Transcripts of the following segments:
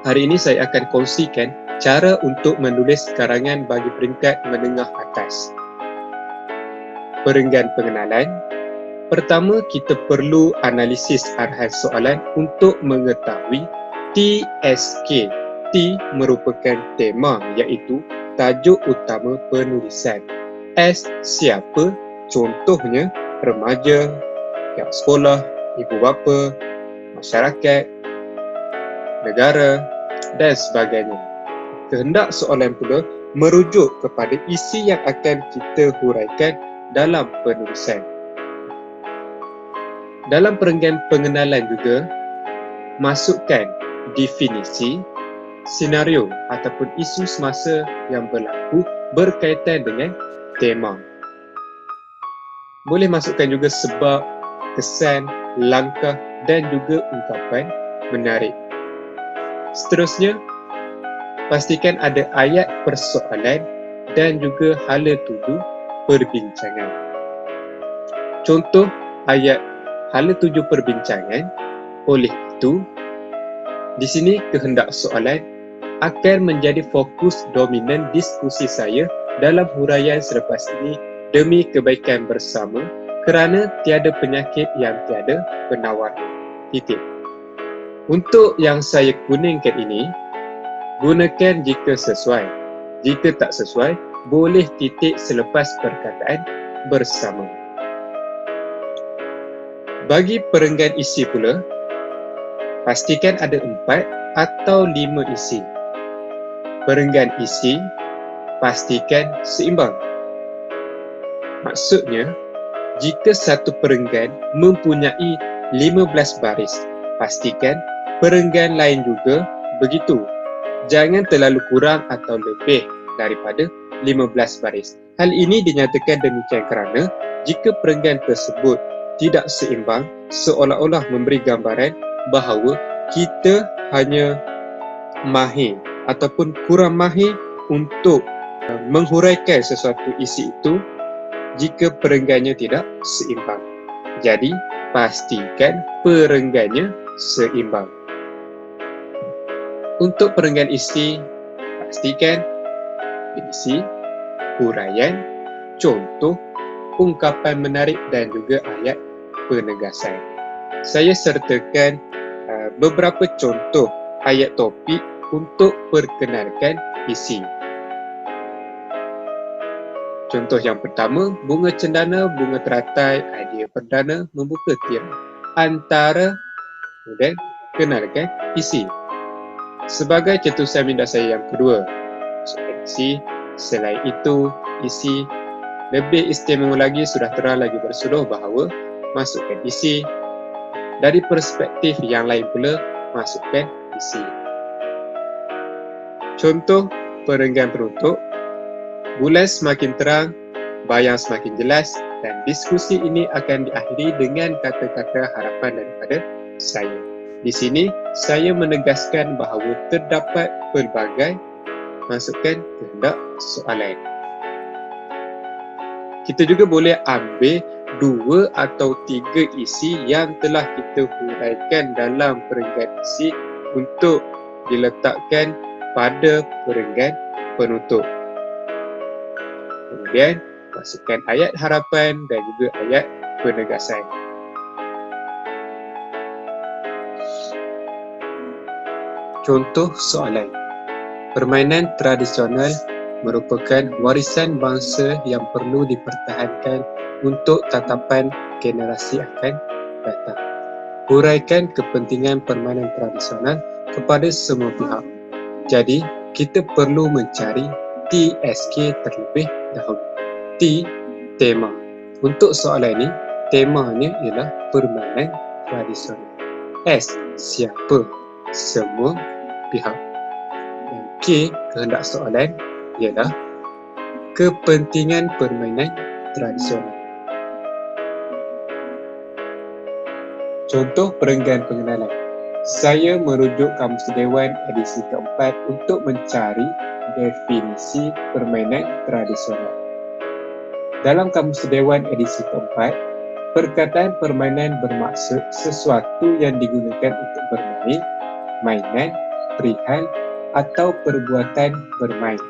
Hari ini saya akan kongsikan cara untuk menulis karangan bagi peringkat menengah atas. Perenggan pengenalan. Pertama, kita perlu analisis arahan soalan untuk mengetahui TSK. T merupakan tema, iaitu tajuk utama penulisan. S, siapa? Contohnya, remaja, pihak sekolah, ibu bapa, masyarakat, negara dan sebagainya. Kehendak soalan pula merujuk kepada isi yang akan kita huraikan dalam penulisan. Dalam perenggan pengenalan juga, masukkan definisi, senario ataupun isu semasa yang berlaku berkaitan dengan tema. Boleh masukkan juga sebab, kesan, langkah dan juga ungkapan menarik. Seterusnya, pastikan ada ayat persoalan dan juga hala tuju perbincangan. Contoh ayat hala tuju perbincangan, oleh itu, di sini kehendak soalan akan menjadi fokus dominan diskusi saya dalam huraian selepas ini demi kebaikan bersama kerana tiada penyakit yang tiada penawarnya. Titik. Untuk yang saya kuningkan ini, gunakan jika sesuai. Jika tak sesuai, boleh titik selepas perkataan bersama. Bagi perenggan isi pula, pastikan ada 4 atau 5 isi. Perenggan isi, pastikan seimbang. Maksudnya, jika satu perenggan mempunyai 15 baris, pastikan perenggan lain juga begitu. Jangan terlalu kurang atau lebih daripada 15 baris. Hal ini dinyatakan demikian kerana jika perenggan tersebut tidak seimbang, seolah-olah memberi gambaran bahawa kita hanya mahir ataupun kurang mahir untuk menghuraikan sesuatu isi itu jika perenggannya tidak seimbang. Jadi, pastikan perenggannya seimbang. Untuk perenggan isi, pastikan isi, huraian, contoh, ungkapan menarik dan juga ayat penegasan. Saya sertakan beberapa contoh ayat topik untuk perkenalkan isi. Contoh yang pertama, bunga cendana, bunga teratai, idea perdana, membuka tirai. Antara, kemudian kenalkan isi. Sebagai cetusan minda saya yang kedua, masukkan isi. Selain itu, isi lebih istimewa lagi, sudah terang lagi bersuluh bahawa masukkan isi. Dari perspektif yang lain pula, masukkan isi. Contoh perenggan penutup, bulan semakin terang, bayang semakin jelas dan diskusi ini akan diakhiri dengan kata-kata harapan daripada saya. Di sini, saya menegaskan bahawa terdapat pelbagai masukkan kehendak soalan. Kita juga boleh ambil 2 atau 3 isi yang telah kita huraikan dalam perenggan isi untuk diletakkan pada perenggan penutup. Kemudian, masukkan ayat harapan dan juga ayat penegasan. Contoh soalan. Permainan tradisional merupakan warisan bangsa yang perlu dipertahankan untuk tatapan generasi akan datang. Huraikan kepentingan permainan tradisional kepada semua pihak. Jadi, kita perlu mencari TSK terlebih dahulu. T, tema. Untuk soalan ini, temanya ialah permainan tradisional. S, siapa? Semua pihak. Dan K, kehendak soalan ialah kepentingan permainan tradisional. Contoh perenggan pengenalan. Saya merujuk Kamus Dewan edisi keempat untuk mencari definisi permainan tradisional. Dalam Kamus Dewan edisi keempat, perkataan permainan bermaksud sesuatu yang digunakan untuk bermain, mainan perihal atau perbuatan bermain.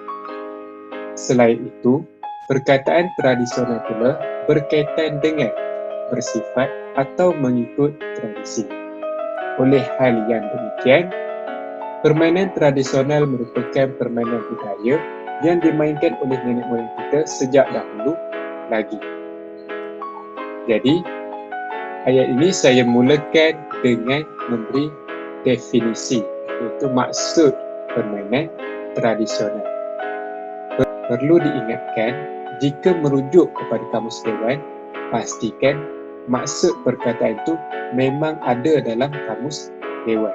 Selain itu, perkataan tradisional pula berkaitan dengan bersifat atau mengikut tradisi. Oleh hal yang demikian, permainan tradisional merupakan permainan budaya yang dimainkan oleh nenek moyang kita sejak dahulu lagi. Jadi, ayat ini saya mulakan dengan memberi definisi, iaitu maksud permainan tradisional. Perlu diingatkan, jika merujuk kepada kamus dewan, pastikan maksud perkataan itu memang ada dalam kamus dewan.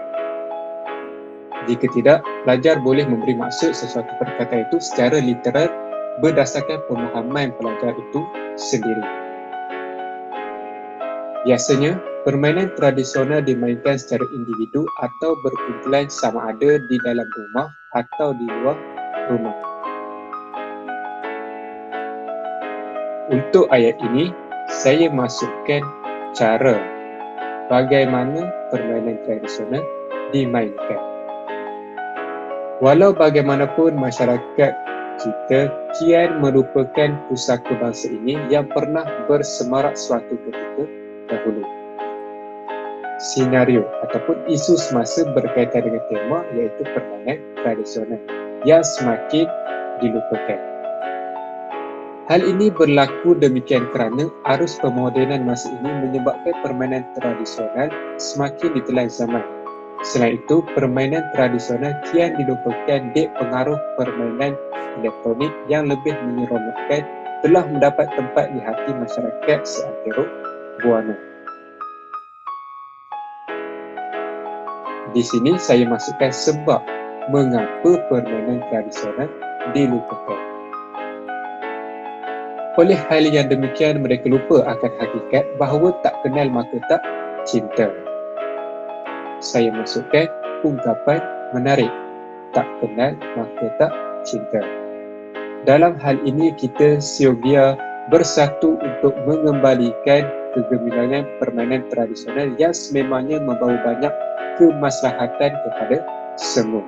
Jika tidak, pelajar boleh memberi maksud sesuatu perkataan itu secara literal berdasarkan pemahaman pelajar itu sendiri. Biasanya, permainan tradisional dimainkan secara individu atau berkumpulan sama ada di dalam rumah atau di luar rumah. Untuk ayat ini, saya masukkan cara bagaimana permainan tradisional dimainkan. Walau bagaimanapun masyarakat kita kian merupakan pusaka bangsa ini yang pernah bersemarak suatu ketika dahulu. Senario ataupun isu semasa berkaitan dengan tema iaitu permainan tradisional yang semakin dilupakan. Hal ini berlaku demikian kerana arus pemodenan masa ini menyebabkan permainan tradisional semakin ditelan zaman. Selain itu, permainan tradisional kian dilupakan dek pengaruh permainan elektronik yang lebih menyeronokkan telah mendapat tempat di hati masyarakat seantero buana. Di sini saya masukkan sebab mengapa permainan tradisional dilupakan. Oleh hal yang demikian, mereka lupa akan hakikat bahawa tak kenal maka tak cinta. Saya masukkan ungkapan menarik. Tak kenal maka tak cinta. Dalam hal ini, kita siogia bersatu untuk mengembalikan kegemilangan permainan tradisional yang sememangnya membawa banyak kemaslahatan kepada semua.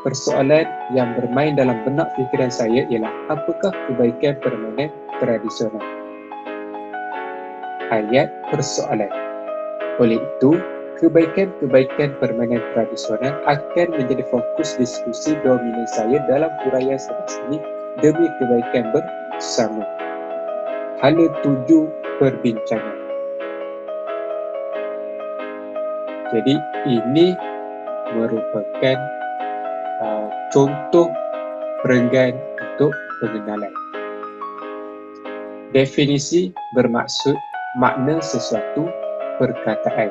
Persoalan yang bermain dalam benak fikiran saya ialah apakah kebaikan permainan tradisional? Ayat persoalan. Oleh itu, kebaikan-kebaikan permainan tradisional akan menjadi fokus diskusi dominan saya dalam huraian selepas ini demi kebaikan bersama. Hala 7 perbincangan. Jadi, ini merupakan contoh perenggan untuk pengenalan. Definisi bermaksud makna sesuatu perkataan.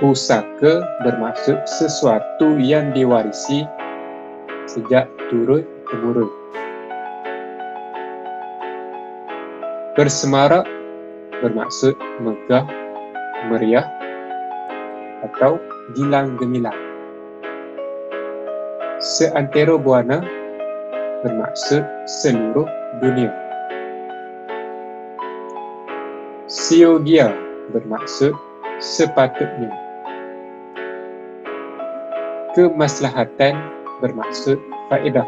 Pusaka bermaksud sesuatu yang diwarisi sejak turun-temurun. Bersemarak bermaksud megah, meriah atau gilang gemilang. Seantero buana bermaksud seluruh dunia. Siogia bermaksud sepatutnya. Kemaslahatan bermaksud faedah.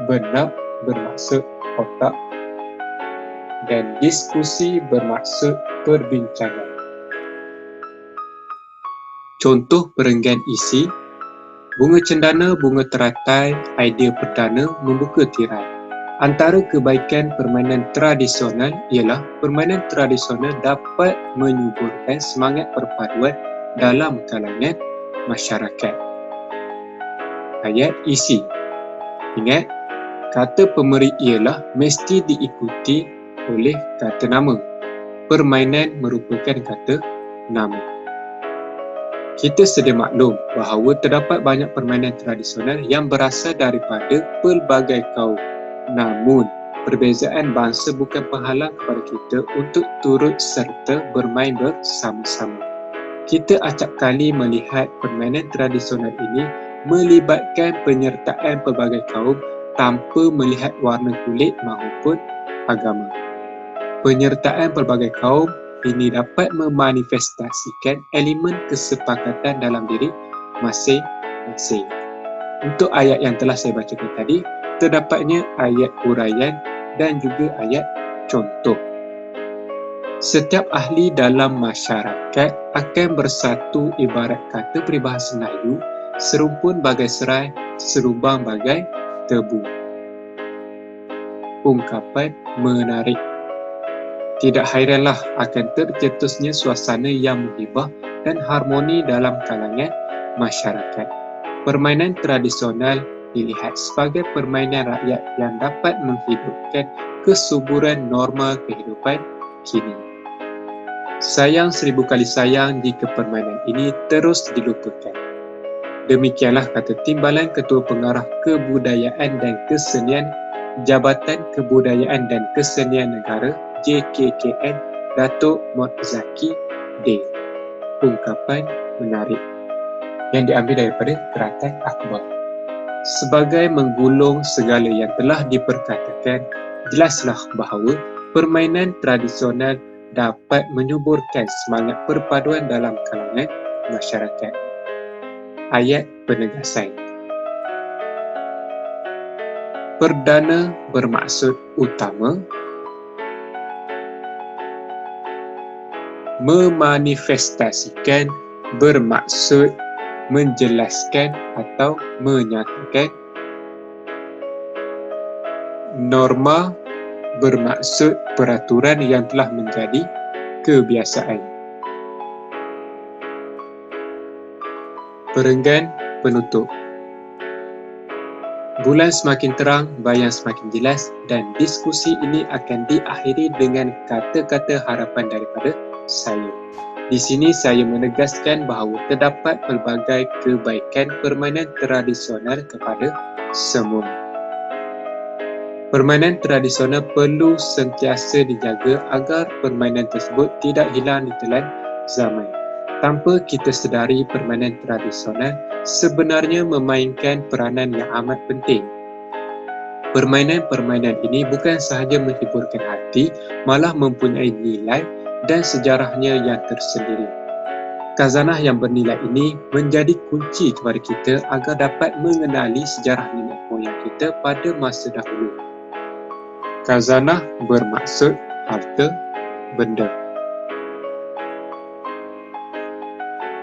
Benak bermaksud otak. Dan diskusi bermaksud perbincangan. Contoh perenggan isi: bunga cendana, bunga teratai, idea perdana, membuka tirai. Antara kebaikan permainan tradisional ialah permainan tradisional dapat menyuburkan semangat perpaduan dalam kalangan masyarakat. Ayat isi. Ingat, kata pemberi ialah mesti diikuti oleh kata nama. Permainan merupakan kata nama. Kita sedia maklum bahawa terdapat banyak permainan tradisional yang berasal daripada pelbagai kaum. Namun, perbezaan bangsa bukan penghalang kepada kita untuk turut serta bermain bersama-sama. Kita acap kali melihat permainan tradisional ini melibatkan penyertaan pelbagai kaum tanpa melihat warna kulit maupun agama. Penyertaan pelbagai kaum ini dapat memanifestasikan elemen kesepakatan dalam diri masing-masing. Untuk ayat yang telah saya bacakan tadi, terdapatnya ayat huraian dan juga ayat contoh. Setiap ahli dalam masyarakat akan bersatu ibarat kata peribahasa Melayu, serumpun bagai serai, serubang bagai tebu. Ungkapan menarik. Tidak hairanlah akan tercetusnya suasana yang menghibah dan harmoni dalam kalangan masyarakat. Permainan tradisional dilihat sebagai permainan rakyat yang dapat menghidupkan kesuburan norma kehidupan kini. Sayang 1000 kali sayang jika permainan ini terus dilupakan. Demikianlah kata Timbalan Ketua Pengarah Kebudayaan dan Kesenian Jabatan Kebudayaan dan Kesenian Negara JKKN Datuk Mod Zaki D. Ungkapan menarik yang diambil daripada Keratan Akhbar. Sebagai menggulung segala yang telah diperkatakan, jelaslah bahawa permainan tradisional dapat menyuburkan semangat perpaduan dalam kalangan masyarakat. Ayat penegasan. Perdana bermaksud utama memanifestasikan, bermaksud menjelaskan atau menyatakan. Norma bermaksud peraturan yang telah menjadi kebiasaan. Perenggan penutup. Bulan semakin terang, bayang semakin jelas dan diskusi ini akan diakhiri dengan kata-kata harapan daripada saya. Di sini saya menegaskan bahawa terdapat pelbagai kebaikan permainan tradisional kepada semua. Permainan tradisional perlu sentiasa dijaga agar permainan tersebut tidak hilang di telan zaman. Tanpa kita sedari, permainan tradisional sebenarnya memainkan peranan yang amat penting. Permainan-permainan ini bukan sahaja menghiburkan hati, malah mempunyai nilai dan sejarahnya yang tersendiri. Khazanah yang bernilai ini menjadi kunci kepada kita agar dapat mengenali sejarah nenek moyang kita pada masa dahulu. Khazanah bermaksud harta benda.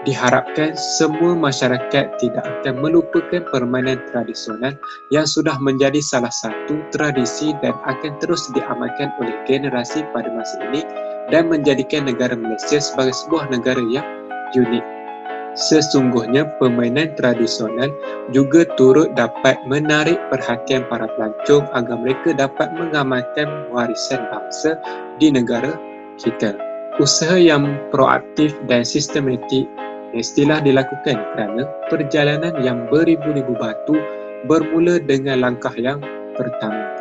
Diharapkan semua masyarakat tidak akan melupakan permainan tradisional yang sudah menjadi salah satu tradisi dan akan terus diamalkan oleh generasi pada masa ini dan menjadikan negara Malaysia sebagai sebuah negara yang unik. Sesungguhnya permainan tradisional juga turut dapat menarik perhatian para pelancong agar mereka dapat mengamalkan warisan bangsa di negara kita. Usaha yang proaktif dan sistematik mestilah dilakukan kerana perjalanan yang beribu-ribu batu bermula dengan langkah yang pertama.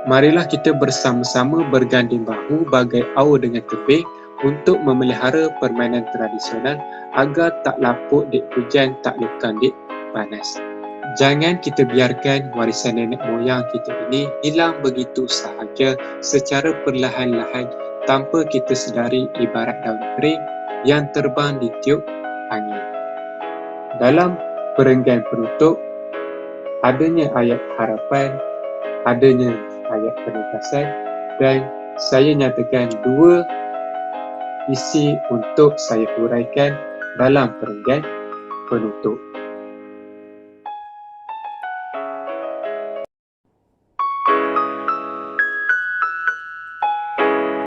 Marilah kita bersama-sama berganding bahu bagai aur dengan tebing untuk memelihara permainan tradisional agar tak lapuk dik hujan, tak lekang dik panas. Jangan kita biarkan warisan nenek moyang kita ini hilang begitu sahaja secara perlahan-lahan tanpa kita sedari, ibarat daun kering yang terbang di tiup angin. Dalam perenggan penutup, adanya ayat harapan, adanya ayat penegasan dan saya nyatakan dua isi untuk saya huraikan dalam perenggan penutup.